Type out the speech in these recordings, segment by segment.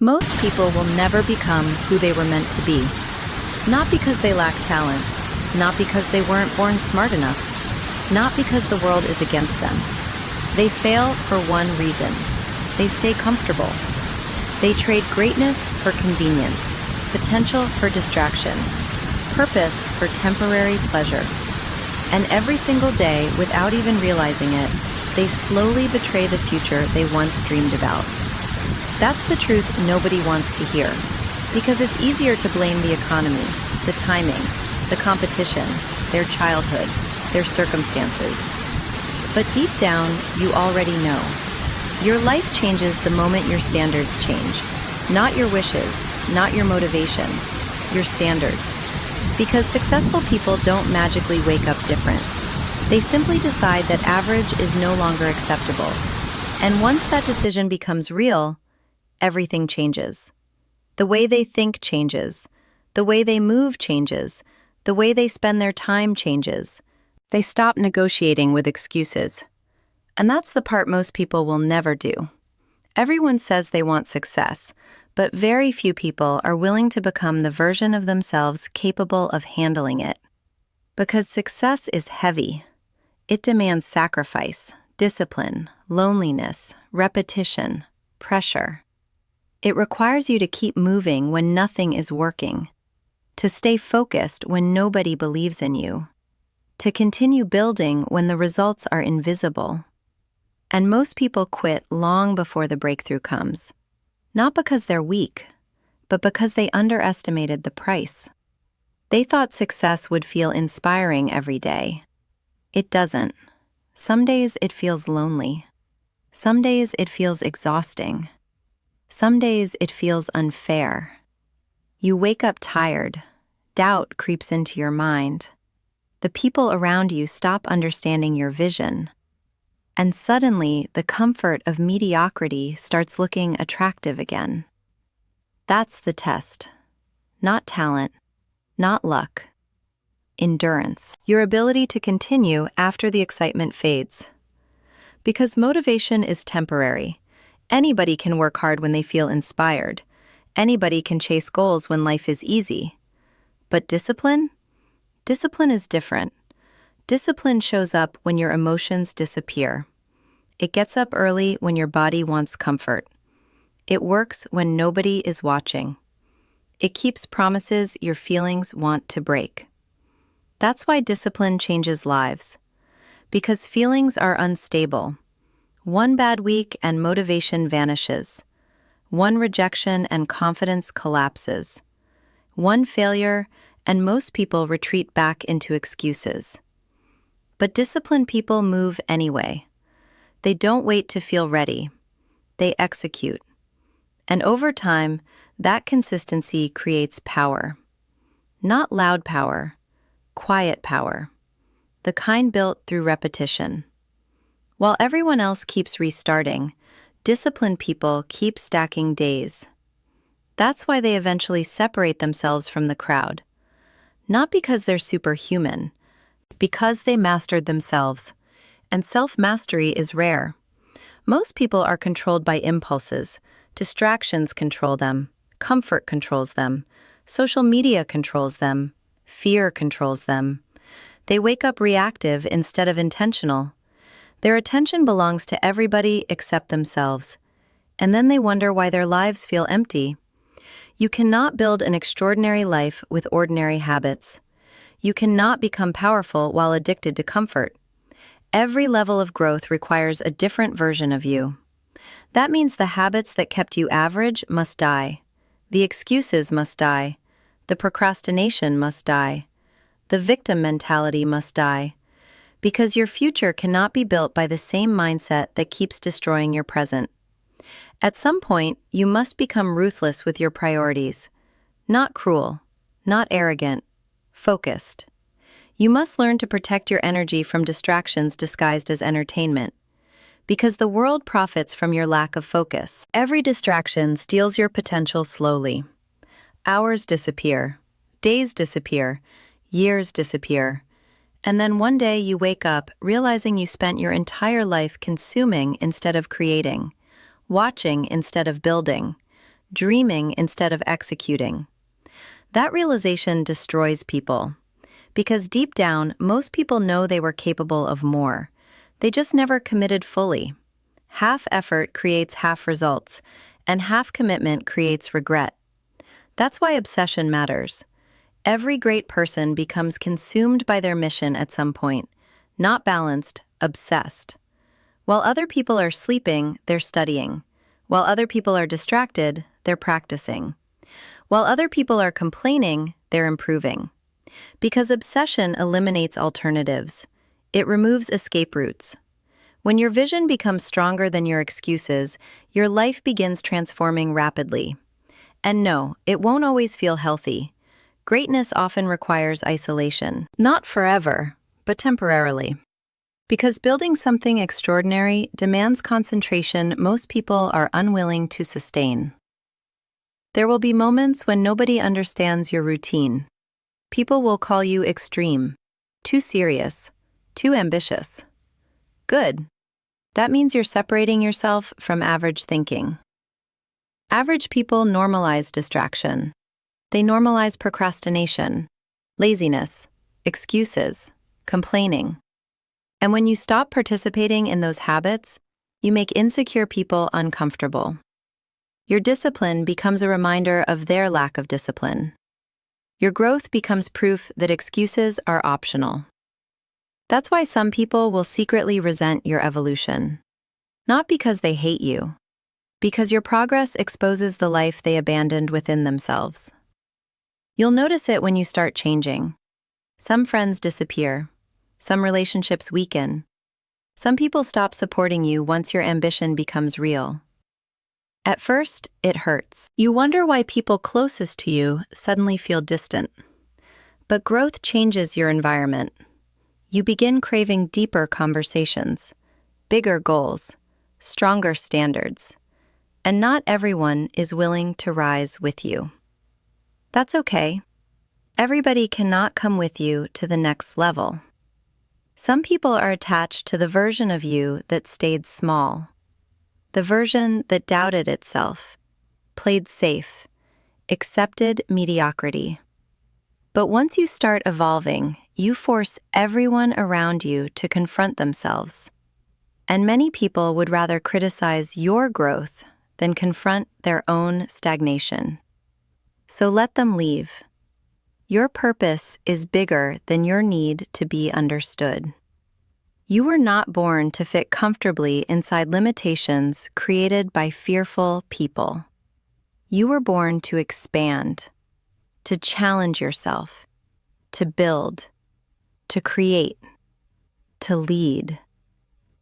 Most people will never become who they were meant to be. Not because they lack talent, not because they weren't born smart enough, not because the world is against them. They fail for one reason. They stay comfortable. They trade greatness for convenience, potential for distraction, purpose for temporary pleasure. And every single day, without even realizing it, they slowly betray the future they once dreamed about. That's the truth nobody wants to hear, because it's easier to blame the economy, the timing, the competition, their childhood, their circumstances. But deep down, you already know. Your life changes the moment your standards change. Not your wishes, not your motivation, your standards. Because successful people don't magically wake up different. They simply decide that average is no longer acceptable. And once that decision becomes real, everything changes. The way they think changes. The way they move changes. The way they spend their time changes. They stop negotiating with excuses. And that's the part most people will never do. Everyone says they want success, but very few people are willing to become the version of themselves capable of handling it. Because success is heavy. It demands sacrifice, discipline, loneliness, repetition, pressure. It requires you to keep moving when nothing is working, to stay focused when nobody believes in you, to continue building when the results are invisible. And most people quit long before the breakthrough comes. Not because they're weak, but because they underestimated the price. They thought success would feel inspiring every day. It doesn't. Some days it feels lonely. Some days it feels exhausting. Some days it feels unfair. You wake up tired. Doubt creeps into your mind. The people around you stop understanding your vision. And suddenly, the comfort of mediocrity starts looking attractive again. That's the test. Not talent, not luck. Endurance. Your ability to continue after the excitement fades. Because motivation is temporary. Anybody can work hard when they feel inspired. Anybody can chase goals when life is easy. But discipline? Discipline is different. Discipline shows up when your emotions disappear. It gets up early when your body wants comfort. It works when nobody is watching. It keeps promises your feelings want to break. That's why discipline changes lives. Because feelings are unstable. One bad week and motivation vanishes. One rejection and confidence collapses. One failure and most people retreat back into excuses. But disciplined people move anyway. They don't wait to feel ready. They execute. And over time, that consistency creates power. Not loud power, quiet power. The kind built through repetition. While everyone else keeps restarting, disciplined people keep stacking days. That's why they eventually separate themselves from the crowd. Not because they're superhuman, because they mastered themselves. And self-mastery is rare. Most people are controlled by impulses. Distractions control them. Comfort controls them. Social media controls them. Fear controls them. They wake up reactive instead of intentional. Their attention belongs to everybody except themselves. And then they wonder why their lives feel empty. You cannot build an extraordinary life with ordinary habits. You cannot become powerful while addicted to comfort. Every level of growth requires a different version of you. That means the habits that kept you average must die. The excuses must die. The procrastination must die. The victim mentality must die. Because your future cannot be built by the same mindset that keeps destroying your present. At some point, you must become ruthless with your priorities. Not cruel, not arrogant, focused. You must learn to protect your energy from distractions disguised as entertainment. Because the world profits from your lack of focus. Every distraction steals your potential slowly. Hours disappear. Days disappear. Years disappear. And then one day you wake up realizing you spent your entire life consuming instead of creating, watching instead of building, dreaming instead of executing. That realization destroys people. Because deep down, most people know they were capable of more. They just never committed fully. Half effort creates half results, and half commitment creates regret. That's why obsession matters. Every great person becomes consumed by their mission at some point, not balanced, obsessed. While other people are sleeping, they're studying. While other people are distracted, they're practicing. While other people are complaining, they're improving. Because obsession eliminates alternatives. It removes escape routes. When your vision becomes stronger than your excuses, your life begins transforming rapidly. And no, it won't always feel healthy. Greatness often requires isolation. Not forever, but temporarily. Because building something extraordinary demands concentration most people are unwilling to sustain. There will be moments when nobody understands your routine. People will call you extreme, too serious, too ambitious. Good. That means you're separating yourself from average thinking. Average people normalize distraction. They normalize procrastination, laziness, excuses, complaining. And when you stop participating in those habits, you make insecure people uncomfortable. Your discipline becomes a reminder of their lack of discipline. Your growth becomes proof that excuses are optional. That's why some people will secretly resent your evolution. Not because they hate you, because your progress exposes the life they abandoned within themselves. You'll notice it when you start changing. Some friends disappear. Some relationships weaken. Some people stop supporting you once your ambition becomes real. At first, it hurts. You wonder why people closest to you suddenly feel distant. But growth changes your environment. You begin craving deeper conversations, bigger goals, stronger standards. And not everyone is willing to rise with you. That's okay. Everybody cannot come with you to the next level. Some people are attached to the version of you that stayed small. The version that doubted itself, played safe, accepted mediocrity. But once you start evolving, you force everyone around you to confront themselves. And many people would rather criticize your growth than confront their own stagnation. So let them leave. Your purpose is bigger than your need to be understood. You were not born to fit comfortably inside limitations created by fearful people. You were born to expand, to challenge yourself, to build, to create, to lead.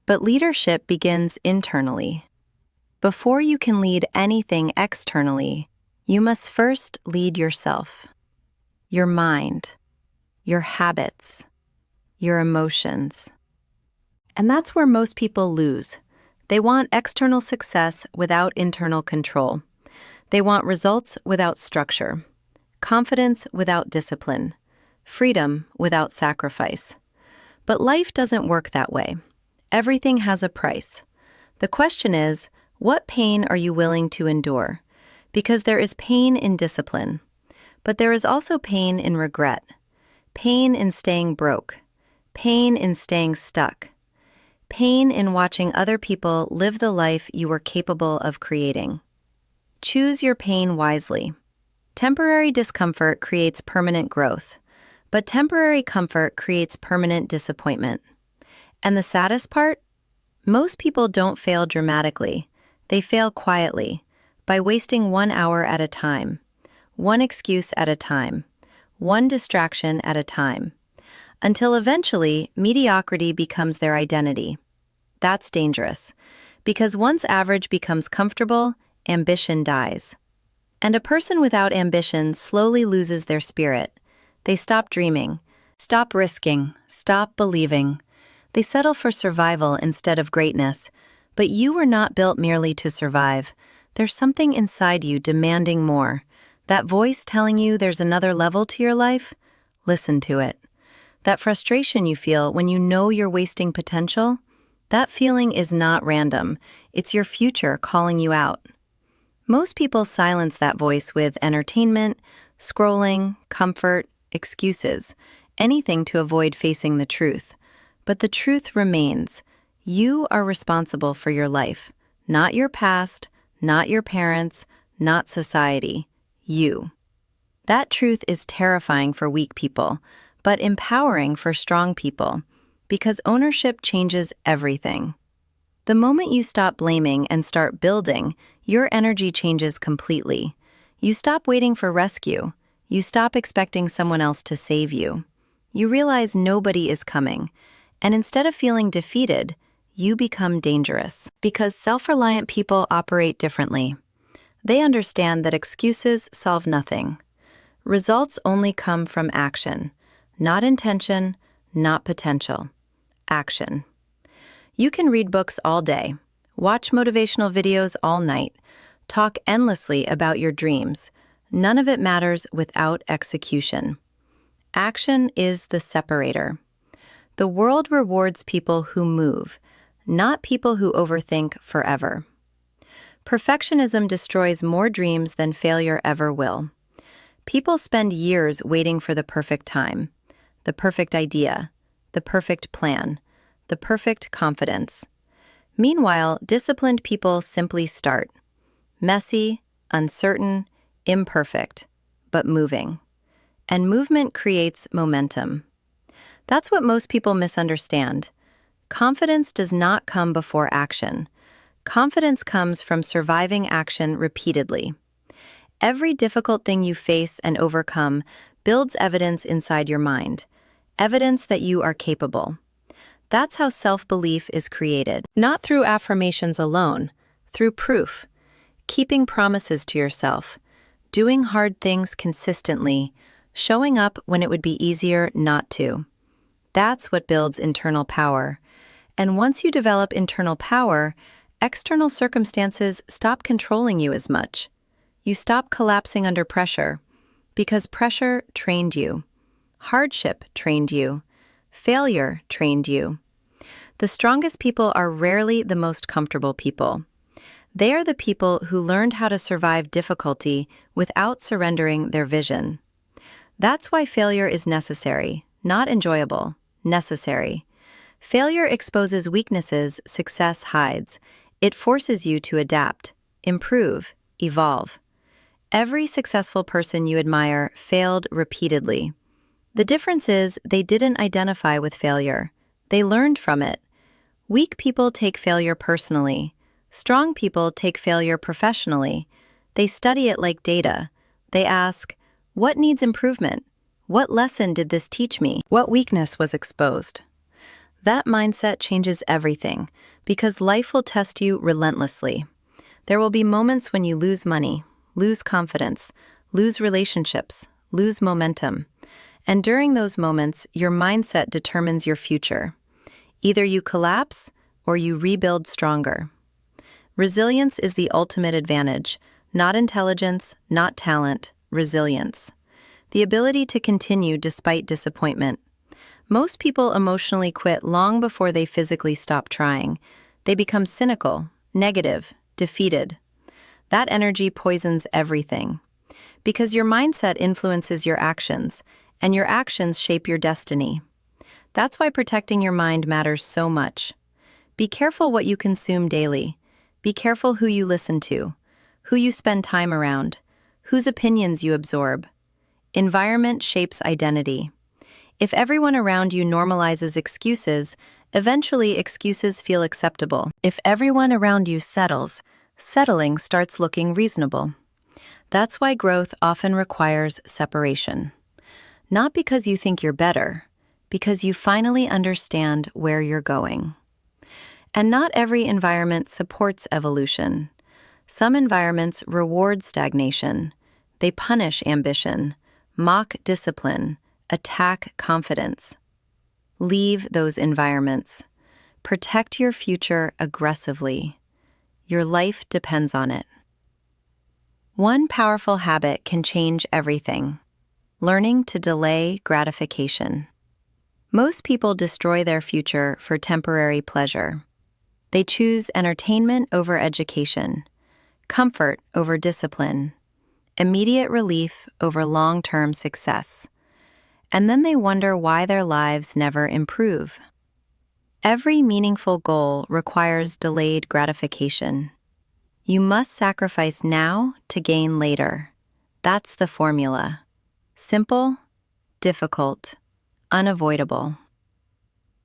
But leadership begins internally. Before you can lead anything externally, you must first lead yourself, your mind, your habits, your emotions. And that's where most people lose. They want external success without internal control. They want results without structure, confidence without discipline, freedom without sacrifice. But life doesn't work that way. Everything has a price. The question is, what pain are you willing to endure? Because there is pain in discipline, but there is also pain in regret, pain in staying broke, pain in staying stuck, pain in watching other people live the life you were capable of creating. Choose your pain wisely. Temporary discomfort creates permanent growth, but temporary comfort creates permanent disappointment. And the saddest part? Most people don't fail dramatically. They fail quietly, by wasting 1 hour at a time, one excuse at a time, one distraction at a time, until eventually mediocrity becomes their identity. That's dangerous, because once average becomes comfortable, ambition dies. And a person without ambition slowly loses their spirit. They stop dreaming, stop risking, stop believing. They settle for survival instead of greatness. But you were not built merely to survive. There's something inside you demanding more. That voice telling you there's another level to your life? Listen to it. That frustration you feel when you know you're wasting potential? That feeling is not random. It's your future calling you out. Most people silence that voice with entertainment, scrolling, comfort, excuses, anything to avoid facing the truth. But the truth remains. You are responsible for your life, not your past, not your parents, not society. You. That truth is terrifying for weak people, but empowering for strong people, because ownership changes everything. The moment you stop blaming and start building, your energy changes completely. You stop waiting for rescue. You stop expecting someone else to save you. You realize nobody is coming, and instead of feeling defeated, you become dangerous. Because self-reliant people operate differently. They understand that excuses solve nothing. Results only come from action, not intention, not potential. Action. You can read books all day, watch motivational videos all night, talk endlessly about your dreams. None of it matters without execution. Action is the separator. The world rewards people who move, not people who overthink forever. Perfectionism destroys more dreams than failure ever will. People spend years waiting for the perfect time, the perfect idea, the perfect plan, the perfect confidence. Meanwhile, disciplined people simply start. Messy, uncertain, imperfect, but moving. And movement creates momentum. That's what most people misunderstand. Confidence does not come before action. Confidence comes from surviving action repeatedly. Every difficult thing you face and overcome builds evidence inside your mind, evidence that you are capable. That's how self-belief is created. Not through affirmations alone, through proof. Keeping promises to yourself, doing hard things consistently, showing up when it would be easier not to. That's what builds internal power. And once you develop internal power, external circumstances stop controlling you as much. You stop collapsing under pressure, because pressure trained you. Hardship trained you. Failure trained you. The strongest people are rarely the most comfortable people. They are the people who learned how to survive difficulty without surrendering their vision. That's why failure is necessary, not enjoyable, necessary. Failure exposes weaknesses success hides. It forces you to adapt, improve, evolve. Every successful person you admire failed repeatedly. The difference is they didn't identify with failure. They learned from it. Weak people take failure personally. Strong people take failure professionally. They study it like data. They ask, what needs improvement? What lesson did this teach me? What weakness was exposed? That mindset changes everything, because life will test you relentlessly. There will be moments when you lose money, lose confidence, lose relationships, lose momentum. And during those moments, your mindset determines your future. Either you collapse or you rebuild stronger. Resilience is the ultimate advantage, not intelligence, not talent, resilience. The ability to continue despite disappointment. Most people emotionally quit long before they physically stop trying. They become cynical, negative, defeated. That energy poisons everything. Because your mindset influences your actions, and your actions shape your destiny. That's why protecting your mind matters so much. Be careful what you consume daily. Be careful who you listen to, who you spend time around, whose opinions you absorb. Environment shapes identity. If everyone around you normalizes excuses, eventually excuses feel acceptable. If everyone around you settles, settling starts looking reasonable. That's why growth often requires separation. Not because you think you're better, because you finally understand where you're going. And not every environment supports evolution. Some environments reward stagnation. They punish ambition, mock discipline, attack confidence. Leave those environments. Protect your future aggressively. Your life depends on it. One powerful habit can change everything. Learning to delay gratification. Most people destroy their future for temporary pleasure. They choose entertainment over education, comfort over discipline, immediate relief over long-term success. And then they wonder why their lives never improve. Every meaningful goal requires delayed gratification. You must sacrifice now to gain later. That's the formula. Simple, difficult, unavoidable.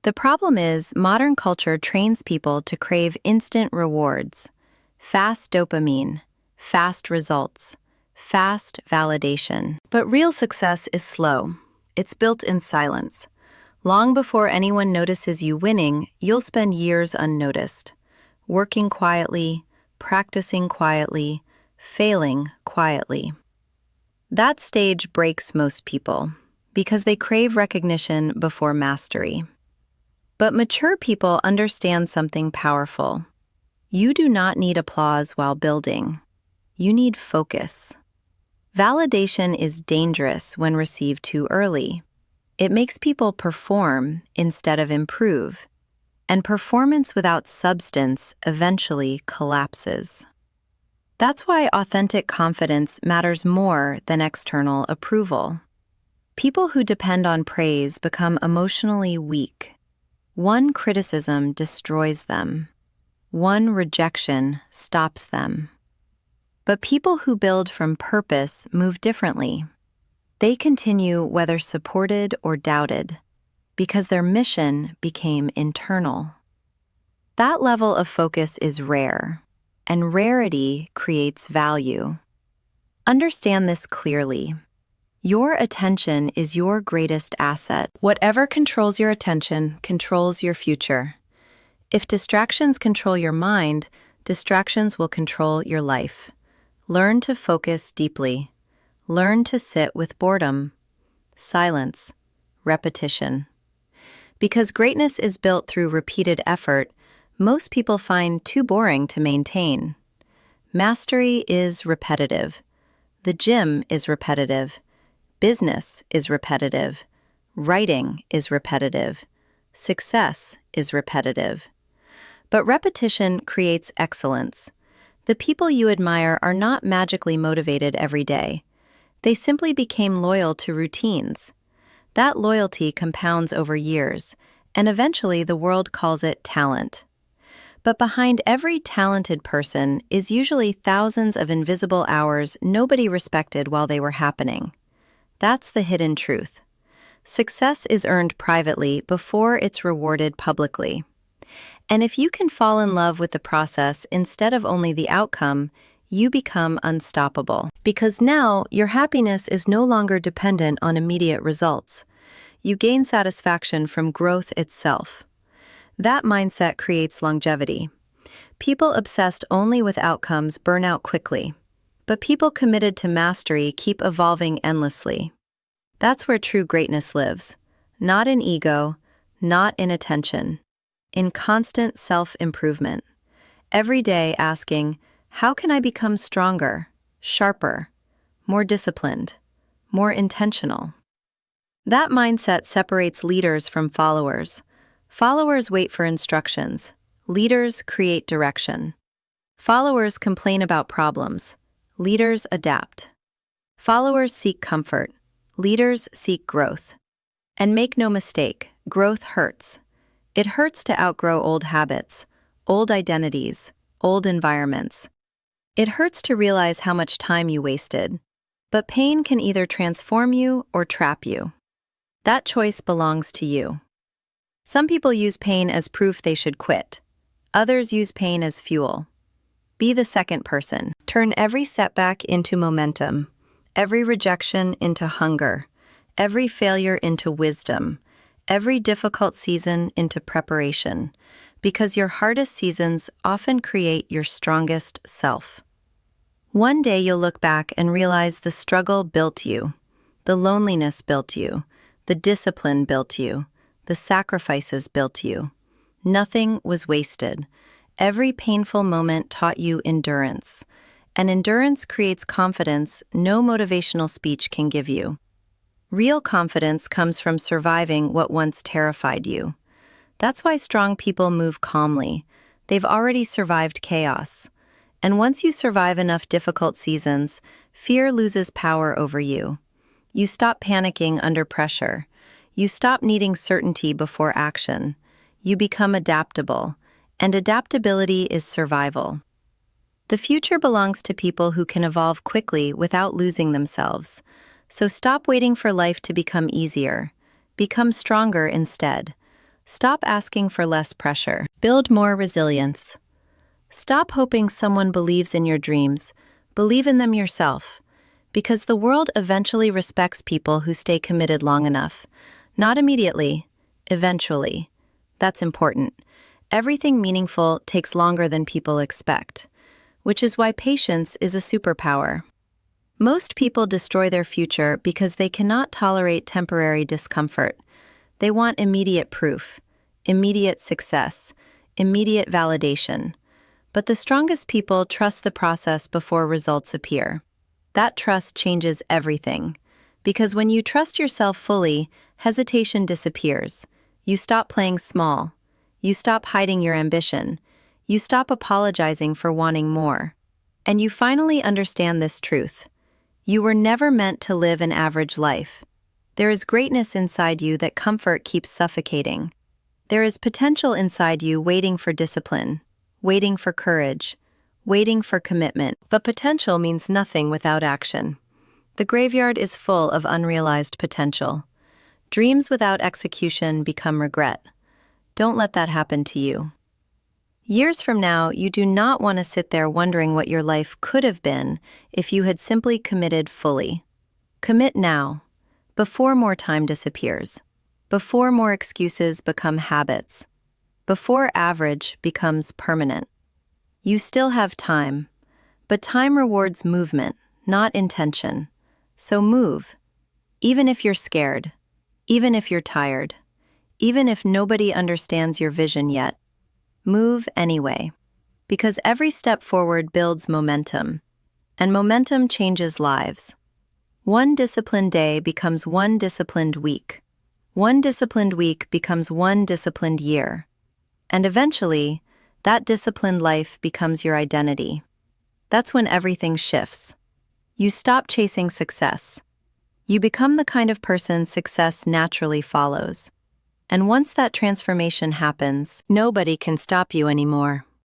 The problem is, modern culture trains people to crave instant rewards, fast dopamine, fast results, fast validation. But real success is slow. It's built in silence. Long before anyone notices you winning, you'll spend years unnoticed, working quietly, practicing quietly, failing quietly. That stage breaks most people because they crave recognition before mastery. But mature people understand something powerful. You do not need applause while building. You need focus. Validation is dangerous when received too early. It makes people perform instead of improve, and performance without substance eventually collapses. That's why authentic confidence matters more than external approval. People who depend on praise become emotionally weak. One criticism destroys them. One rejection stops them. But people who build from purpose move differently. They continue whether supported or doubted, because their mission became internal. That level of focus is rare, and rarity creates value. Understand this clearly. Your attention is your greatest asset. Whatever controls your attention controls your future. If distractions control your mind, distractions will control your life. Learn to focus deeply. Learn to sit with boredom, silence, repetition. Because greatness is built through repeated effort, most people find too boring to maintain. Mastery is repetitive. The gym is repetitive. Business is repetitive. Writing is repetitive. Success is repetitive. But repetition creates excellence. The people you admire are not magically motivated every day. They simply became loyal to routines. That loyalty compounds over years, and eventually the world calls it talent. But behind every talented person is usually thousands of invisible hours nobody respected while they were happening. That's the hidden truth. Success is earned privately before it's rewarded publicly. And if you can fall in love with the process instead of only the outcome, you become unstoppable. Because now, your happiness is no longer dependent on immediate results. You gain satisfaction from growth itself. That mindset creates longevity. People obsessed only with outcomes burn out quickly. But people committed to mastery keep evolving endlessly. That's where true greatness lives. Not in ego, not in attention. In constant self-improvement. Every day asking, how can I become stronger, sharper, more disciplined, more intentional? That mindset separates leaders from followers. Followers wait for instructions. Leaders create direction. Followers complain about problems. Leaders adapt. Followers seek comfort. Leaders seek growth. And make no mistake, growth hurts. It hurts to outgrow old habits, old identities, old environments. It hurts to realize how much time you wasted. But pain can either transform you or trap you. That choice belongs to you. Some people use pain as proof they should quit. Others use pain as fuel. Be the second person. Turn every setback into momentum, every rejection into hunger, every failure into wisdom, every difficult season into preparation, because your hardest seasons often create your strongest self. One day you'll look back and realize the struggle built you, the loneliness built you, the discipline built you, the sacrifices built you. Nothing was wasted. Every painful moment taught you endurance. And endurance creates confidence no motivational speech can give you. Real confidence comes from surviving what once terrified you. That's why strong people move calmly. They've already survived chaos. And once you survive enough difficult seasons, fear loses power over you. You stop panicking under pressure. You stop needing certainty before action. You become adaptable, and adaptability is survival. The future belongs to people who can evolve quickly without losing themselves. So stop waiting for life to become easier. Become stronger instead. Stop asking for less pressure. Build more resilience. Stop hoping someone believes in your dreams. Believe in them yourself. Because the world eventually respects people who stay committed long enough. Not immediately, eventually. That's important. Everything meaningful takes longer than people expect, which is why patience is a superpower. Most people destroy their future because they cannot tolerate temporary discomfort. They want immediate proof, immediate success, immediate validation. But the strongest people trust the process before results appear. That trust changes everything. Because when you trust yourself fully, hesitation disappears. You stop playing small. You stop hiding your ambition. You stop apologizing for wanting more. And you finally understand this truth. You were never meant to live an average life. There is greatness inside you that comfort keeps suffocating. There is potential inside you waiting for discipline, waiting for courage, waiting for commitment. But potential means nothing without action. The graveyard is full of unrealized potential. Dreams without execution become regret. Don't let that happen to you. Years from now, you do not want to sit there wondering what your life could have been if you had simply committed fully. Commit now, before more time disappears, before more excuses become habits, before average becomes permanent. You still have time, but time rewards movement, not intention. So move, even if you're scared, even if you're tired, even if nobody understands your vision yet. Move anyway, because every step forward builds momentum, and momentum changes lives. One disciplined day becomes one disciplined week. One disciplined week becomes one disciplined year. And eventually, that disciplined life becomes your identity. That's when everything shifts. You stop chasing success. You become the kind of person success naturally follows. And once that transformation happens, nobody can stop you anymore.